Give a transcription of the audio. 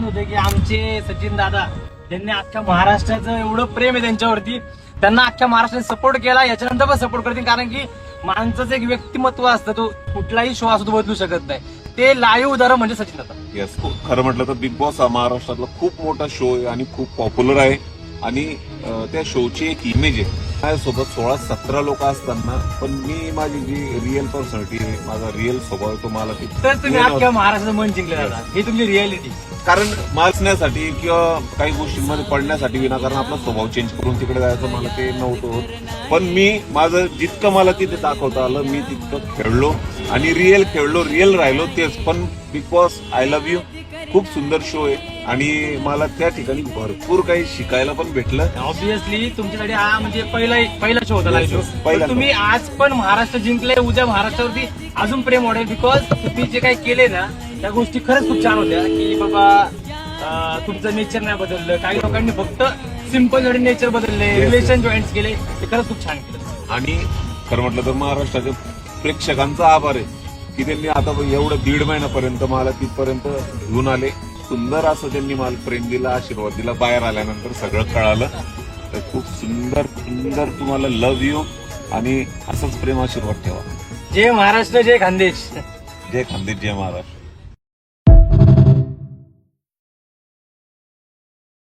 आनंद होते की आमचे सचिन दादा ज्यांनी अख्ख्या महाराष्ट्राचं एवढं प्रेम आहे त्यांच्यावरती, त्यांना अख्ख्या महाराष्ट्राने सपोर्ट केला, याच्यानंतर पण सपोर्ट करतील. कारण की माणसाचं एक व्यक्तिमत्व असतं, तो कुठलाही शो असतो तो बदलू शकत नाही. ते लाईव्ह उदाहरण म्हणजे सचिन दादा. येस, खरं म्हटलं तर बिग बॉस हा महाराष्ट्रातला खूप मोठा शो आहे आणि खूप पॉप्युलर आहे. आणि त्या शोची एक इमेज आहे. माझ्यासोबत 16-17 लोक असताना पण मी माझी जी रिअल पर्सनॅलिटी आहे, माझा रिअल स्वभाव आहे, तो मला तर तुम्ही अख्ख्या महाराष्ट्राचं मन जिंकले दादा, ही तुमची रिअलिटी. कारण मारण्यासाठी किंवा काही गोष्टींमध्ये पडण्यासाठी विनाकारण आपला स्वभाव चेंज करून तिकडे जायचं मला ते नव्हतं होत. पण मी माझं जितकं मला तिथे दाखवता आलं मी तितकं खेळलो आणि रिअल खेळलो, रिअल राहिलो. तेच पण big boss I love you खूप सुंदर शो आहे आणि मला त्या ठिकाणी भरपूर काही शिकायला पण भेटलं. ऑब्विसली तुमच्यासाठी हा म्हणजे पहिला शो होता लाईव्ह शो. पहिला. तुम्ही आज पण महाराष्ट्र जिंकले, उद्या महाराष्ट्रावरती अजून प्रेम वाढेल. बिकॉज तुम्ही जे काही केले ना त्या गोष्टी खरंच खूप छान होत्या. की बाबा तुमचं नेचर नाही बदललं, काही लोकांनी फक्त सिम्पल नेचर बदलले, रिलेशन जॉईंट केले, ते खरंच खूप छान केलं. आणि खरं म्हटलं तर महाराष्ट्राच्या प्रेक्षकांचा आभार आहे की त्यांनी आता एवढं 1.5 महिन्यापर्यंत मला तिथपर्यंत घेऊन आले. सुंदर असं त्यांनी मला प्रेम दिला, आशीर्वाद दिला. बाहेर आल्यानंतर सगळं कळालं. तर खूप सुंदर सुंदर तुम्हाला लव्ह यू आणि असंच प्रेम आशीर्वाद ठेवा. जय महाराष्ट्र, जय खानदेश. जय खानदेश, जय महाराष्ट्र.